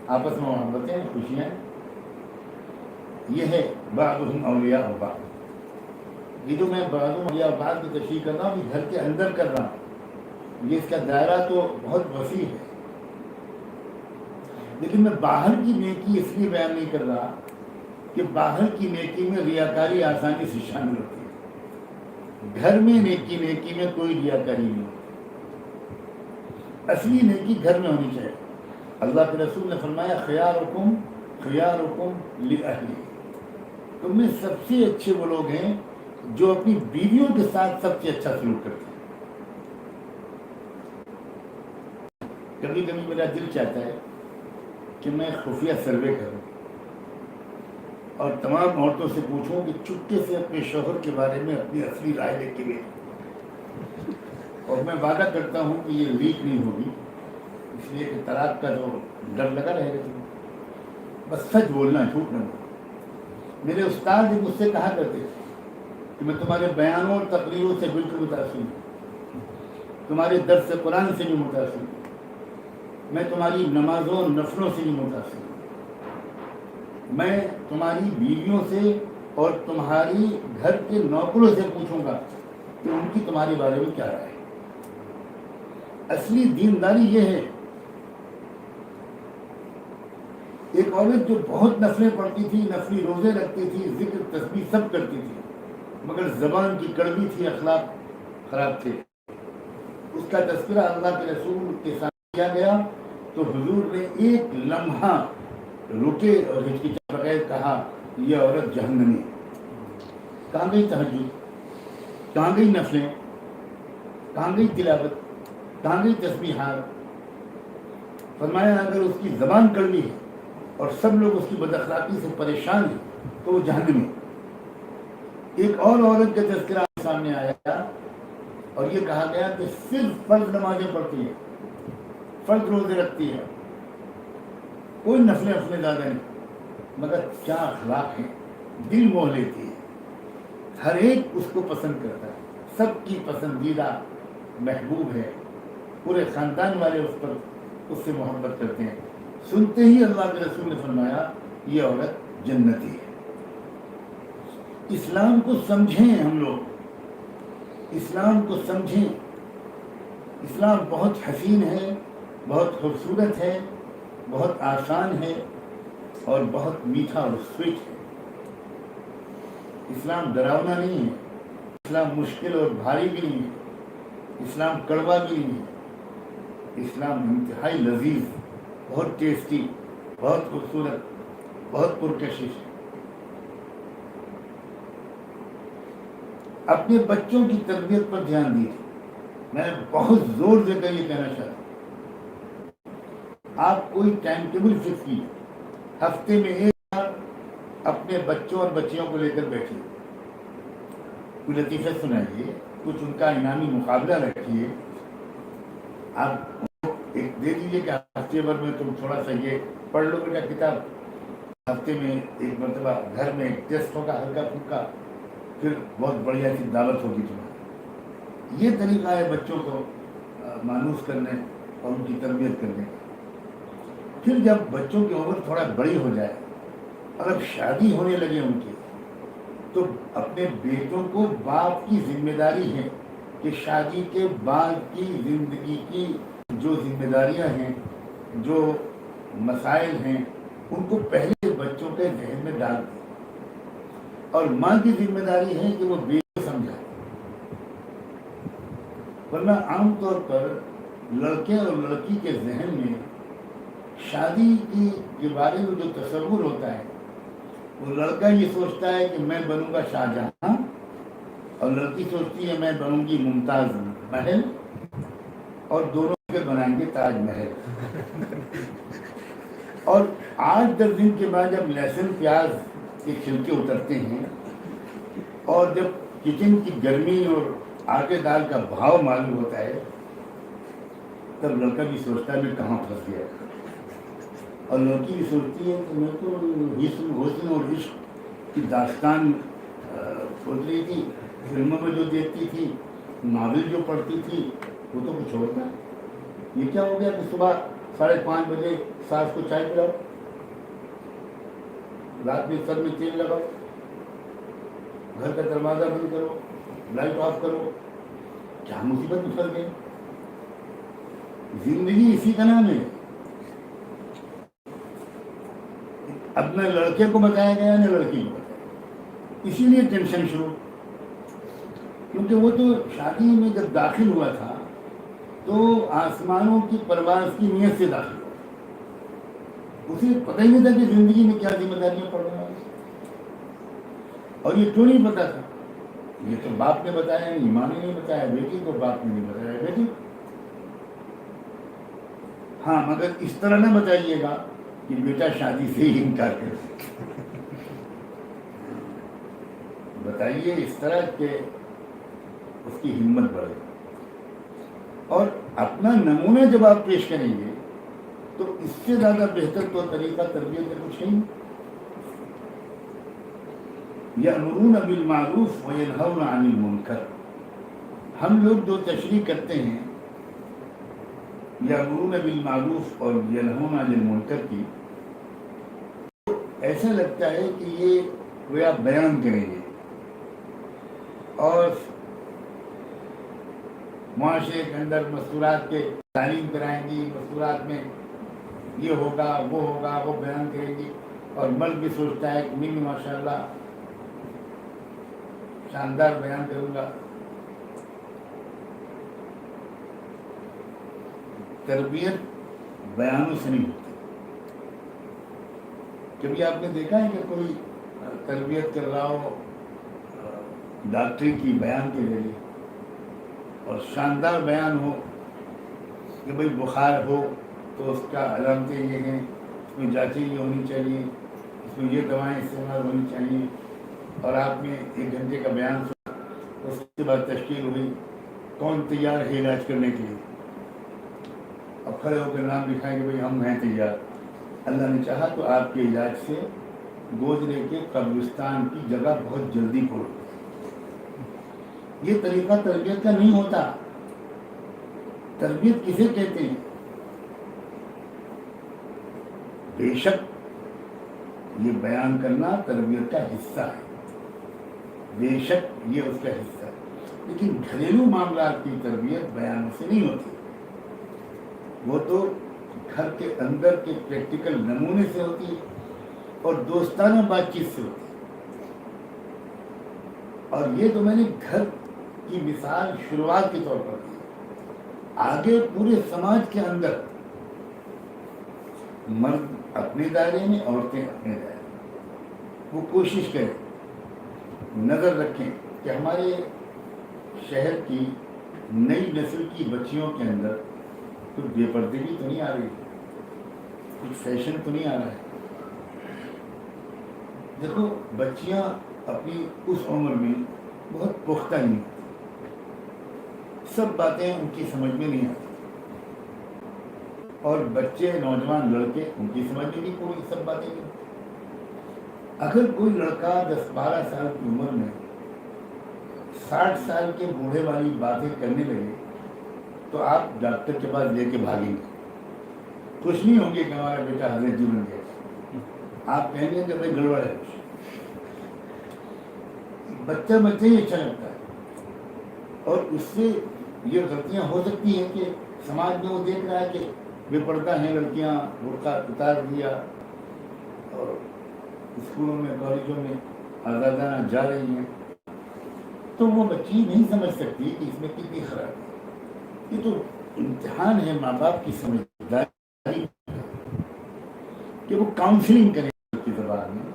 آپس میں محبتیں ہیں، خوشیاں ہیں. یہ ہے بعضهم اولیاء بعض. یہ جو میں بعضهم اولیاء بعض کی تشریح کر رہا ہوں، یہ گھر کے اندر کر رہا ہوں. یہ اس کا دائرہ تو بہت وسیع ہے، لیکن میں باہر کی نیکی اس لیے بیان نہیں کر رہا کہ باہر کی نیکی میں ریاکاری آسانی سے شامل ہوتی ہے. گھر میں نیکی میں کوئی ریاکاری نہیں ہوتی. اصلی نیکی گھر میں ہونی چاہیے. اللہ کے رسول نے فرمایا خیارکم لأہلی. تم میں سب سے اچھے وہ لوگ ہیں جو اپنی بیویوں کے ساتھ سب سے اچھا سلوک کرتے ہیں. کبھی کبھی میرا دل چاہتا ہے کہ میں خفیہ سروے کروں اور تمام عورتوں سے پوچھوں کہ چپکے سے اپنے شوہر کے بارے میں اپنی اصلی رائے لے کے بھیجیں. اور میں وعدہ کرتا ہوں کہ یہ لیک نہیں ہوگی، اس لیے کہ طلاق کا جو ڈر لگا رہے گا. بس سچ بولنا، جھوٹ نہ بولنا. میرے استاد بھی مجھ سے کہا کرتے تھے کہ میں تمہارے بیانوں اور تقریروں سے بالکل متاثر ہوں، تمہارے درس قرآن سے بھی متاثر ہوں، میں تمہاری نمازوں اور نفلوں سے بھی متاثر ہوں. میں تمہاری بیویوں سے اور تمہاری گھر کے نوکروں سے پوچھوں گا کہ ان کی تمہارے بارے میں کیا رائے ہے. اصلی دینداری یہ ہے. ایک عورت جو بہت نفلیں پڑھتی تھی، نفلی روزے رکھتی تھی، ذکر تسبیح سب کرتی تھی، مگر زبان کی کڑوی تھی، اخلاق خراب تھے. اس کا تذکرہ اللہ کے رسول کے ساتھ کیا گیا تو حضور نے ایک لمحہ رکے اور ہچکچائے بغیر کہا یہ عورت جہنمی. کہاں گئی تہجد، کہاں گئی نفلیں، کہاں گئی تلاوت، کہاں گئی تسبیحات. فرمایا اگر اس کی زبان کڑوی ہے اور سب لوگ اس کی بد اخلاقی سے پریشان ہیں تو وہ جہنمی. ایک اور عورت کا تذکرہ سامنے آیا اور یہ کہا گیا کہ صرف فرض نمازیں پڑھتی ہے، فرض روزے رکھتی ہے، کوئی نفلیں زیادہ نہیں، مگر کیا اخلاق ہے، دل موہ لیتی ہے، ہر ایک اس کو پسند کرتا ہے، سب کی پسندیدہ محبوب ہے، پورے خاندان والے اس سے محبت کرتے ہیں. سنتے ہی اللہ کے رسول نے فرمایا یہ عورت جنتی ہے. اسلام کو سمجھیں ہم لوگ، اسلام کو سمجھیں. اسلام بہت حسین ہے، بہت خوبصورت ہے، بہت آسان ہے اور بہت میٹھا اور سویٹ ہے. اسلام ڈراؤنا نہیں ہے، اسلام مشکل اور بھاری بھی نہیں ہے، اسلام کڑوا بھی نہیں ہے. اسلام انتہائی لذیذ، بہت ٹیسٹی، بہت خوبصورت، بہت پرکشش. اپنے بچوں کی تربیت پر دھیان دیجیے. میں بہت زور دے کر یہ کہنا چاہتا ہوں، آپ کوئی ٹائم ٹیبل فکس کیجیے. ہفتے میں ایک بار اپنے بچوں اور بچیوں کو لے کر بیٹھیے، کوئی لطیفہ سنائیے، کچھ ان کا انعامی مقابلہ رکھیے. آپ ایک دے دیجیے کہ ہفتے بھر میں تم تھوڑا سا یہ پڑھ لو بیٹا کتاب. ہفتے میں ایک مرتبہ گھر میں ایک ٹیسٹ ہوگا ہلکا پھلکا، پھر بہت بڑھیا سی دعوت ہوگی تمہاری. یہ طریقہ ہے بچوں کو مانوس کرنے اور ان کی تربیت کرنے کا. پھر جب بچوں کی عمر تھوڑا بڑی ہو جائے اور اب شادی ہونے لگے ان کی، تو اپنے بیٹوں کو باپ کی ذمہ داری ہے کہ شادی کے بعد کی زندگی کی جو ذمہ داریاں ہیں، جو مسائل ہیں، ان کو پہلے بچوں کے ذہن میں ڈال دیں. اور ماں کی ذمہ داری ہے کہ وہ بیٹے سمجھائے. ورنہ عام طور پر لڑکے اور لڑکی کے ذہن میں شادی کے بارے میں جو تصور ہوتا ہے، وہ لڑکا یہ سوچتا ہے کہ میں بنوں گا شاہجہاں، اور لڑکی سوچتی ہے میں بنوں گی ممتاز محل، اور دونوں کے بنائیں گے تاج محل. اور 8-10 دن کے بعد جب لہسن پیاز کے چھلکے اترتے ہیں، اور جب کچن کی گرمی اور آٹے دال کا بھاؤ معلوم ہوتا ہے تب لڑکا بھی سوچتا ہے میں کہاں پھنس گیا، اور لڑکی بھی سوچتی ہے کہ میں تو حسن اور عشق کی داستان سوچ رہی تھی، فلموں میں جو دیکھتی تھی، ناول جو پڑھتی تھی، وہ تو کچھ اور تھا۔ یہ کیا ہو گیا کہ صبح 5:30 بجے ساس کو چائے پلاؤ، رات میں سر میں تیل لگاؤ، گھر کا دروازہ بند کرو، لائٹ آف کرو، کیا مصیبت میں پھنس گئے۔ زندگی اسی کا نام ہے۔ اب نہ لڑکے کو بتایا گیا نہ لڑکی کو بتایا، اسی لیے ٹینشن شروع، کیونکہ وہ تو شادی میں جب داخل ہوا تھا تو آسمانوں کی پرواز کی نیت سے داخل ہوا، اسے پتہ ہی نہیں تھا کہ زندگی میں کیا ذمہ داریاں پڑنے والی، اور یہ کیوں نہیں پتا تھا؟ یہ تو باپ نے بتایا نہیں، ماں نے نہیں بتایا، بیٹی کو باپ نے نہیں بتایا، بیٹی ہاں مگر اس طرح نہ بتائیے گا کہ بیٹا شادی سے ہی انکار کرے، بتائیے اس طرح کہ اس کی ہمت بڑھے، اور اپنا نمونہ جب آپ پیش کریں گے تو اس سے زیادہ بہتر تو طریقہ تربیت کا کچھ نہیں۔ یأمرون بالمعروف وینہون عن المنکر، ہم لوگ جو تشریح کرتے ہیں یأمرون بالمعروف اور ینہون عن المنکر کی، ایسا لگتا ہے کہ یہ وہ آپ بیان کریں گے اور معاشرے کے اندر مستورات کے تعلیم کرائیں گی، مستورات میں یہ ہوگا وہ بیان کریں گی، اور مرد بھی سوچتا ہے کہ میں ماشاءاللہ شاندار بیان کروں گا۔ تربیت بیانوں سے نہیں ہوتی۔ کبھی آپ نے دیکھا ہے کہ کوئی تربیت کر رہا ہو ڈاکٹری کی بیان کے ذریعے، اور شاندار بیان ہو کہ بھئی بخار ہو تو اس کا علامتیں یہ ہیں، اس میں جانچیں یہ ہونی چاہیے، اس میں یہ دوائیں استعمال ہونی چاہیے، اور آپ نے 1 گھنٹے کا بیان سنا، اس کے بعد تشکیل ہوئی کون تیار ہے علاج کرنے کے لیے، اب کھڑے ہو کر نام لکھائیں کہ بھئی ہم ہیں تیار، اللہ نے چاہا تو آپ کے علاج سے گودرے کے قبرستان کی جگہ بہت جلدی پڑ۔ یہ طریقہ تربیت کا نہیں ہوتا۔ تربیت کسے کہتے ہیں؟ بے شک یہ بیان کرنا تربیت کا حصہ ہے، بے شک یہ اس کا حصہ ہے، لیکن گھریلو معاملات کی تربیت بیانوں سے نہیں ہوتی، وہ تو گھر کے اندر کے پریکٹیکل نمونے سے ہوتی ہے اور دوستانہ بات چیت سے ہوتی ہے۔ اور یہ تو میں نے گھر کی مثال شروعات کے طور پر دی، آگے پورے سماج کے اندر مرد اپنے دائرے میں، عورتیں اپنے دائرے میں، وہ کوشش کریں، نظر رکھیں کہ ہمارے شہر کی نئی نسل کی بچیوں کے اندر کچھ بے پردگی تو نہیں آ رہی، کچھ فیشن تو نہیں آ رہا ہے۔ دیکھو بچیاں اپنی اس عمر میں بہت پختہ نہیں ہوتی، سب باتیں ان کی سمجھ میں نہیں آتی، اور بچے نوجوان لڑکے ان کی سمجھ میں نہیں پوری سب باتیں نہیں۔ اگر کوئی لڑکا 10-12 سال کی عمر میں 60 سال کے بوڑھے والی باتیں کرنے لگے تو آپ ڈاکٹر کے پاس لے کے بھاگیں گے، خوش نہیں ہوں گے کہ ہمارا بیٹا حضرت جی بن گیا، آپ کہیں گے کہ بھائی گڑبڑ ہے۔ بچہ ہی اچھا لگتا ہے، اور اس سے یہ غلطیاں ہو سکتی ہیں کہ سماج میں وہ دیکھ رہا ہے کہ بے پردہ ہیں لڑکیاں، برقع اتار دیا، اور اسکولوں میں کالجوں میں آزادانہ جا رہی ہیں، تو وہ بچی نہیں سمجھ سکتی کہ اس میں کتنی خرابی ہے۔ یہ تو امتحان ہے ماں باپ کی سمجھداری کہ وہ کاؤنسلنگ کریں کی زبان میں،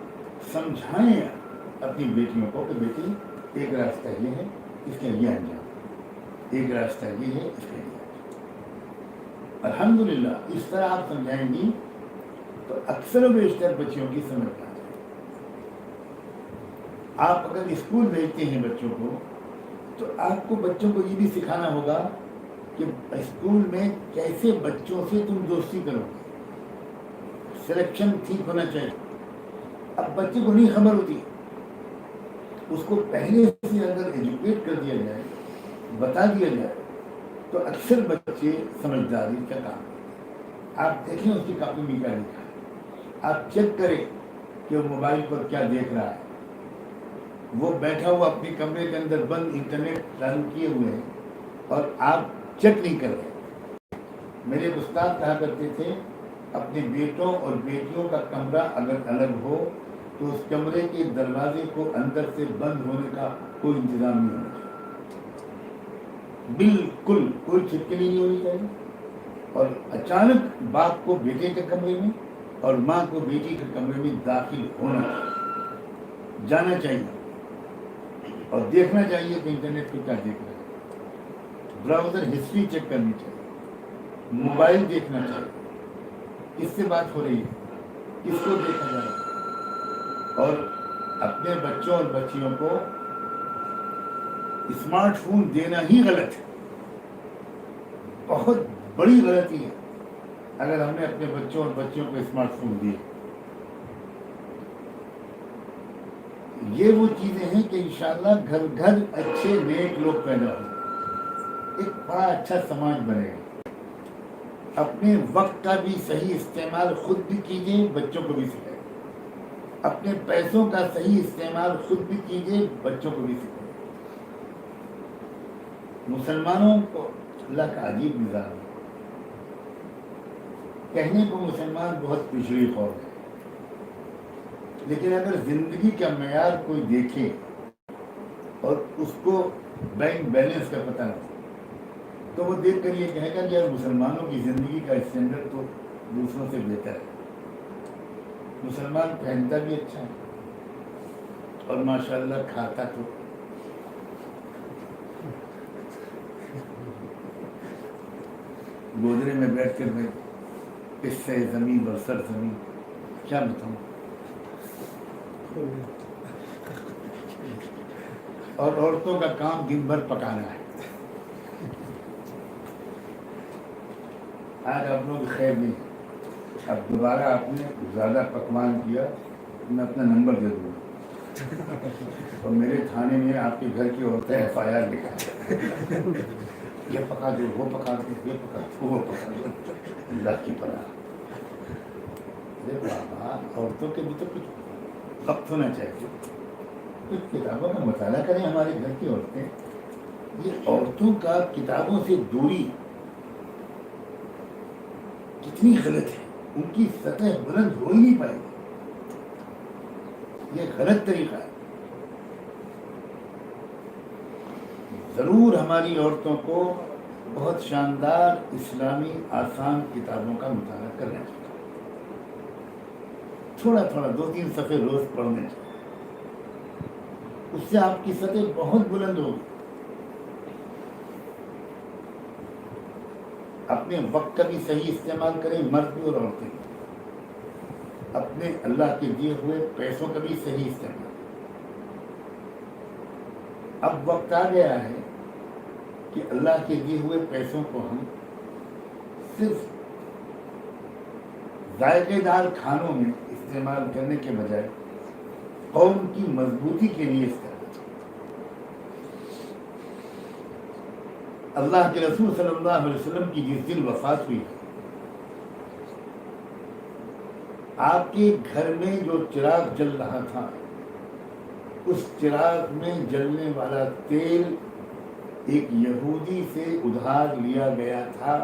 سمجھائیں اپنی بیٹیوں کو کہ بیٹی ایک راستہ یہ ہے، اس کا یہ انجام، ایک راستہ یہ ہے، اس کا یہ انجام۔ الحمدللہ اس طرح آپ سمجھائیں گی تو اکثر و بیشتر بچیوں کی سمجھ آ جائے۔ آپ اگر اسکول بھیجتے ہیں بچوں کو تو آپ کو بچوں کو یہ بھی سکھانا ہوگا کہ اسکول میں کیسے بچوں سے تم دوستی کرو، سلیکشن ٹھیک ہونا چاہیے. اب بچے کو نہیں خبر ہوتی، اس کو پہلے سے اگر ایجوکیٹ کر دیا جائے، بتا دیا جائے، تو اکثر بچے سمجھداری کا کام. آپ دیکھیں اس کی کاپی میں کیا لکھا ہے، آپ چیک کریں کہ وہ موبائل پر کیا دیکھ رہا ہے. وہ بیٹھا ہوا اپنے کمرے کے اندر بند انٹرنیٹ چالو کیے ہوئے ہیں اور آپ چیک نہیں کر رہے. میرے ایک استاد کہا کرتے تھے اپنے بیٹوں اور بیٹیوں کا کمرہ اگر الگ ہو تو اس کمرے کے دروازے کو اندر سے بند ہونے کا کوئی انتظام نہیں ہونا چاہیے، بالکل کوئی چھٹکنی نہیں ہونی چاہیے. اور اچانک باپ کو بیٹے کے کمرے میں اور ماں کو بیٹی کے کمرے میں داخل ہونا چاہیے، جانا چاہیے اور دیکھنا چاہیے کہ انٹرنیٹ پہ کیا دیکھ رہے ہیں، براؤزر ہسٹری چیک کرنی چاہیے، موبائل دیکھنا چاہیے، کس سے بات ہو رہی ہے، کس کو دیکھا جا رہا ہے. اور اپنے بچوں اور بچیوں کو اسمارٹ فون دینا ہی غلط ہے، بہت بڑی غلطی ہے اگر ہم نے اپنے بچوں اور بچیوں کو اسمارٹ فون دیے. یہ وہ چیزیں ہیں کہ انشاءاللہ گھر گھر اچھے نیک لوگ پیدا ہوں، ایک بڑا اچھا سماج بنے گا. اپنے وقت کا بھی صحیح استعمال خود بھی کیجیے، بچوں کو بھی سکھائیں. اپنے پیسوں کا صحیح استعمال خود بھی کیجیے، بچوں کو بھی سکھائیں. مسلمانوں کو اللہ کا عجیب نظام ہے، کہنے کو مسلمان بہت پچھڑی قوم ہے، لیکن اگر زندگی کا معیار کوئی دیکھے اور اس کو بینک بیلنس کا پتہ نہ تو وہ دیکھ کر یہ کہے گا کہ یار مسلمانوں کی زندگی کا اسٹینڈرڈ تو دوسروں سے بہتر ہے. مسلمان پہنتا بھی اچھا ہے اور ماشاءاللہ کھاتا تو گودرے میں بیٹھ کر میں قصے زمین اور سر زمین کیا بتاؤں. اور عورتوں کا کام دن بھر پکانا ہے. آج آپ لوگ خیر نہیں، اب دوبارہ آپ نے زیادہ پکوان کیا میں اپنا نمبر دے دوں گا اور میرے تھانے میں آپ کے گھر کی عورتیں FIR لکھا، یہ پکا دو، وہ پکا دو، یہ پکا دو، وہ پکا دو. اللہ کی پناہ. ارے بابا عورتوں کے بھی تو کچھ وقت ہونا چاہیے، کچھ کتابوں کا مطالعہ کریں. ہمارے گھر کی عورتیں، یہ عورتوں کا کتابوں سے دوری کتنی غلط ہے، ان کی سطح بلند ہو ہی نہیں پائے گی. یہ غلط طریقہ ہے. ضرور ہماری عورتوں کو بہت شاندار اسلامی آسان کتابوں کا مطالعہ کرنا چاہیے. تھوڑا تھوڑا 2-3 صفحے روز پڑھنے چاہیے، اس سے آپ کی سطح بہت بلند ہوگی. اپنے وقت کا بھی صحیح استعمال کریں، مرد بھی اور عورتیں. اپنے اللہ کے دیے ہوئے پیسوں کا بھی صحیح استعمال. اب وقت آ گیا ہے کہ اللہ کے دیے ہوئے پیسوں کو ہم صرف ذائقے دار کھانوں میں استعمال کرنے کے بجائے قوم کی مضبوطی کے لیے استعمال. اللہ کے رسول صلی اللہ علیہ وسلم کی جس دن وفات ہوئی، آپ کے گھر میں جو چراغ جل رہا تھا اس چراغ میں جلنے والا تیل ایک یہودی سے ادھار لیا گیا تھا،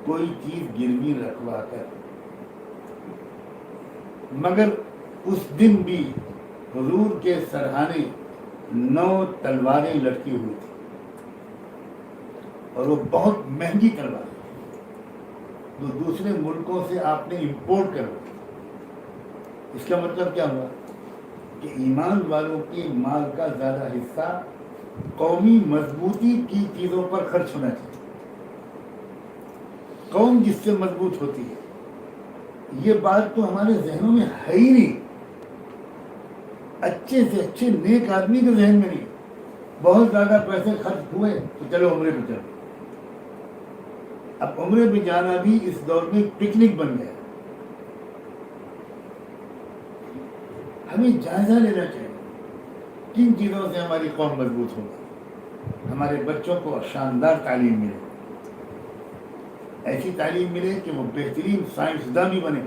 کوئی چیز گروی رکھوا کر. مگر اس دن بھی حضور کے سرہانے 9 تلواریں لٹکی ہوئی تھی اور وہ بہت مہنگی تلوار جو دوسرے ملکوں سے آپ نے امپورٹ کر لی. اس کا مطلب کیا ہوا کہ ایمان والوں کے مال کا زیادہ حصہ قومی مضبوطی کی چیزوں پر خرچ ہونا چاہیے. قوم جس سے مضبوط ہوتی ہے، یہ بات تو ہمارے ذہنوں میں ہے ہی نہیں. اچھے سے اچھے نیک آدمی کے ذہن میں نہیں. بہت زیادہ پیسے خرچ ہوئے تو چلو عمرے پہ چلو. اب عمرے پہ جانا بھی اس دور میں پکنک بن گیا. ہمیں جائزہ لینا چاہیے کن چیزوں سے ہماری قوم مضبوط ہوگی. ہمارے بچوں کو شاندار تعلیم ملے, ایسی تعلیم ملے کہ وہ بہترین سائنسداں بھی بنے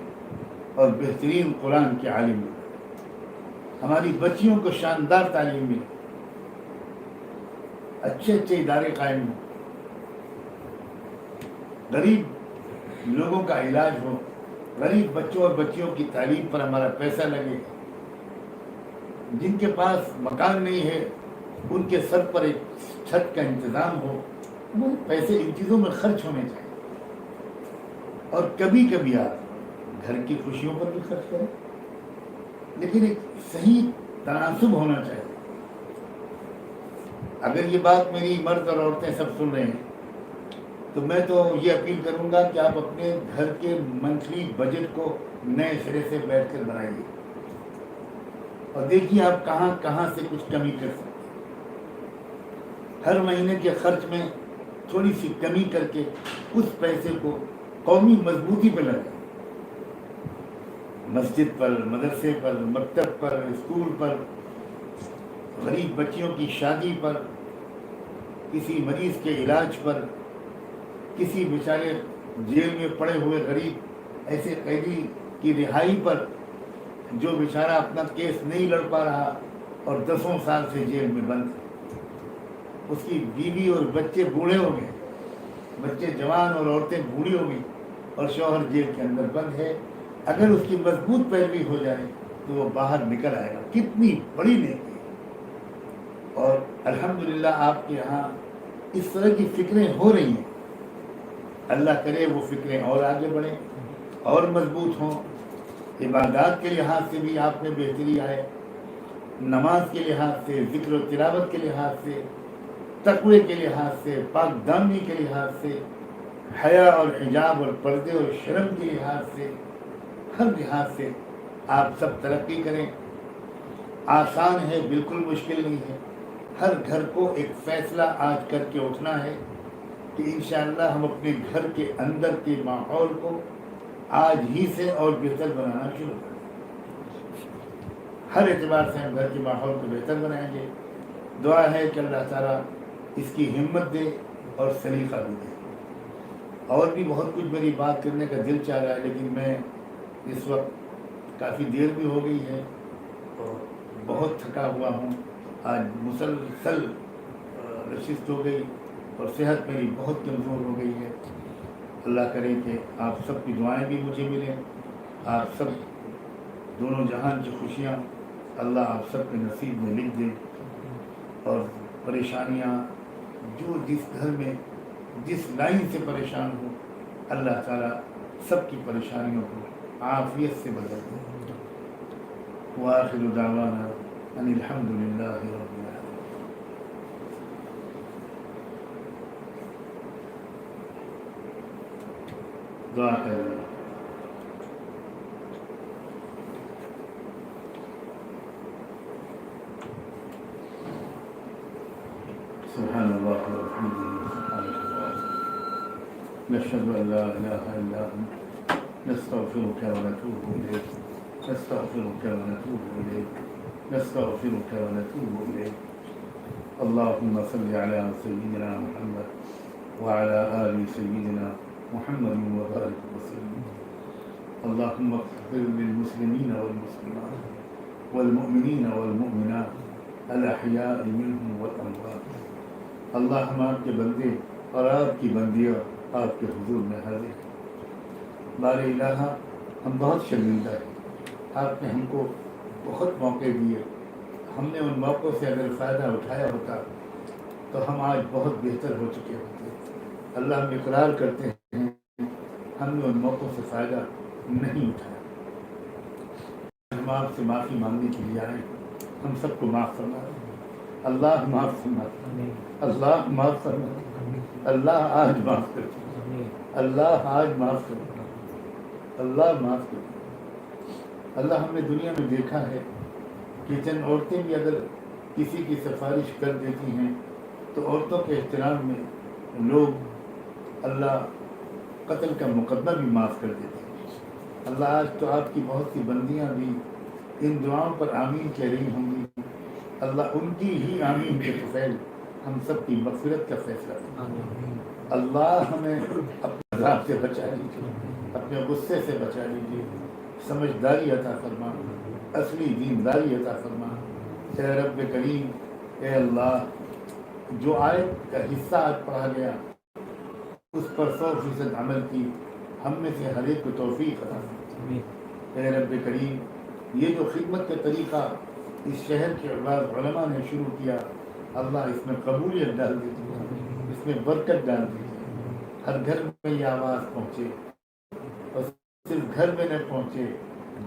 اور بہترین قرآن کے عالم بنے. ہماری بچیوں کو شاندار تعلیم ملے, اچھے اچھے ادارے قائم ہوں, غریب لوگوں کا علاج ہو, غریب بچوں اور بچیوں کی تعلیم پر ہمارا پیسہ لگے. جن کے پاس مکان نہیں ہے ان کے سر پر ایک چھت کا انتظام ہو. وہ پیسے ان چیزوں میں خرچ ہونے چاہیے. اور کبھی کبھی آپ گھر کی خوشیوں پر بھی خرچ کریں, لیکن ایک صحیح تناسب ہونا چاہیے. اگر یہ بات میری مرد اور عورتیں سب سن رہے ہیں تو میں تو یہ اپیل کروں گا کہ آپ اپنے گھر کے منتھلی بجٹ کو نئے سرے سے بیٹھ کر بنائیے اور دیکھیے آپ کہاں کہاں سے کچھ کمی کر سکتے ہیں. ہر مہینے کے خرچ میں تھوڑی سی کمی کر کے اس پیسے کو قومی مضبوطی پہ لگائیں. مسجد پر, مدرسے پر, مکتب پر, اسکول پر, غریب بچیوں کی شادی پر, کسی مریض کے علاج پر, کسی بیچارے جیل میں پڑے ہوئے غریب ایسے قیدی کی رہائی پر جو بیچارہ اپنا کیس نہیں لڑ پا رہا اور 10 سال سے جیل میں بند ہے. اس کی بیوی اور بچے بوڑھے ہو گئے, بچے جوان اور عورتیں بوڑھی ہو گئی اور شوہر جیل کے اندر بند ہے. اگر اس کی مضبوط پیروی ہو جائے تو وہ باہر نکل آئے گا. کتنی بڑی نیکی ہے. اور الحمدللہ آپ کے یہاں اس طرح کی فکریں ہو رہی ہیں. اللہ کرے وہ فکریں اور آگے بڑھیں اور مضبوط ہوں. عبادات کے لحاظ سے بھی آپ میں بہتری آئے, نماز کے لحاظ سے, ذکر و تلاوت کے لحاظ سے, تقوی کے لحاظ سے, پاک دامنی کے لحاظ سے, حیا اور حجاب اور پردے اور شرم کے لحاظ سے, ہر لحاظ سے آپ سب ترقی کریں. آسان ہے, بالکل مشکل نہیں ہے. ہر گھر کو ایک فیصلہ آج کر کے اٹھنا ہے کہ انشاءاللہ ہم اپنے گھر کے اندر کے ماحول کو آج ہی سے اور بہتر بنانا شروع کریں. ہر اعتبار سے ہم گھر کے ماحول کو بہتر بنائیں گے. دعا ہے کہ اللہ تعالیٰ اس کی ہمت دے اور سلیقہ بھی دے. اور بھی بہت کچھ میری بات کرنے کا دل چاہ رہا ہے, لیکن میں اس وقت کافی دیر بھی ہو گئی ہے اور بہت تھکا ہوا ہوں. آج مسلسل نشست ہو گئی اور صحت میری بہت کمزور ہو گئی ہے. اللہ کرے کہ آپ سب کی دعائیں بھی مجھے ملیں, آپ سب دونوں جہان کی خوشیاں اللہ آپ سب کے نصیب میں لکھ دے. اور پریشانیاں جو جس گھر میں جس لائن سے پریشان ہو, اللہ تعالیٰ سب کی پریشانیوں کو عافیت سے بدل دے. وآخر دعوانا ان الحمدللہ رب العالمین. دعا کریں. سبحان اللہ والحمد للہ سبحانک اللہم نشہد ان لا الہ الا انت نستغفرک ونتوب الیک نستغفرک ونتوب الیک نستغفرک ونتوب الیک. اللهم صل على سيدنا محمد وعلى آل سيدنا محمد وبارك وسلم. اللهم اغفر للمسلمين والمسلمات والمؤمنين والمؤمنات الأحياء منهم والأموات. اللہ ہم آپ کے بندے اور آپ کی بندیاں آپ کے حضور میں حاضر ہیں. بار الہ ہم بہت شرمندہ ہیں. آپ نے ہم کو بہت موقع دیے. ہم نے ان موقعوں سے اگر فائدہ اٹھایا ہوتا تو ہم آج بہت بہتر ہو چکے ہوتے. اللہ ہم اقرار کرتے ہیں ہم نے ان موقعوں سے فائدہ نہیں اٹھایا. ہم آپ سے معافی مانگنے کے لیے آئے. ہم سب کو معاف فرما. اللہ معاف فرما. اللہ معاف فرما. اللہ آج معاف کر. اللہ آج معاف کر. اللہ معاف کر. اللہ ہم نے دنیا میں دیکھا ہے کہ چند عورتیں بھی اگر کسی کی سفارش کر دیتی ہیں تو عورتوں کے احترام میں لوگ اللہ قتل کا مقدمہ بھی معاف کر دیتے ہیں۔ اللہ آج تو آپ کی بہت سی بندیاں بھی ان دعاؤں پر آمین کہہ رہی ہوں گی، اللہ ان کی ہی آمین کے طفیل ہم سب کی مغفرت کا فیصلہ کرے۔ اللہ ہمیں اپنے عذاب سے بچا لیجیے، اپنے غصے سے بچا لیجیے، سمجھداری عطا فرما، اصلی دینداری عطا فرما۔ اے رب کریم، اے اللہ، جو آیت کا حصہ آج پڑھا گیا اس پر 100% عمل کی ہم میں سے ہر ایک کو توفیق عطا فرما۔ اے رب کریم، یہ جو خدمت کا طریقہ اس شہر کے بعض علماء نے شروع کیا، اللہ اس میں قبولیت ڈال دیجیے، اس میں برکت ڈال دیجیے، ہر گھر میں یہ آواز پہنچے اور صرف گھر میں نہ پہنچے،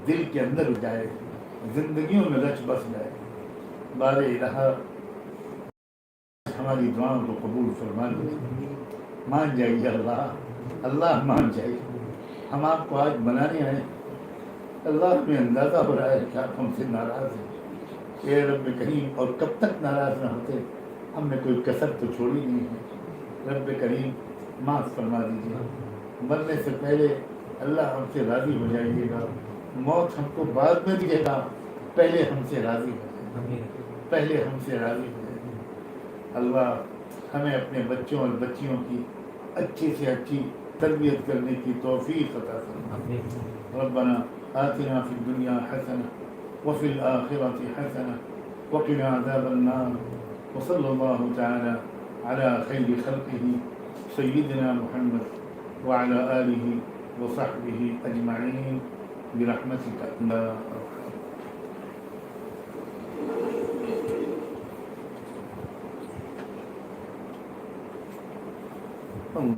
دل کے اندر جائے، زندگیوں میں رچ بس جائے۔ بار الہ ہماری دعاؤں کو قبول فرما لیجیے، مان جائیے اللہ، اللہ مان جائیے۔ ہم آپ کو آج منانے آئے، اللہ ہمیں اندازہ ہو رہا ہے کہ آپ ہم سے ناراض ہیں۔ اے رب کریم، اور کب تک ناراض نہ ہوتے، ہم نے کوئی کسر تو چھوڑی نہیں ہے۔ رب کریم معاف فرما دیجیے، مرنے سے پہلے اللہ ہم سے راضی ہو جائیے گا، موت ہم کو بعد میں دیجیے گا، پہلے ہم سے راضی ہو جائے گا، پہلے ہم سے راضی ہو جائے گا۔ اللہ ہمیں اپنے بچوں اور بچیوں کی اچھی سے اچھی تربیت کرنے کی توفیق عطا فرما۔ ربنا آتنا فی الدنیا حسنہ وفی الآخرۃ حسنہ وقنا عذاب النار، وصلی اللہ تعالی علی خیر خلقہ سیدنا محمد وعلی آلہ وصحبہ اجمعین برحمتک یا ارحم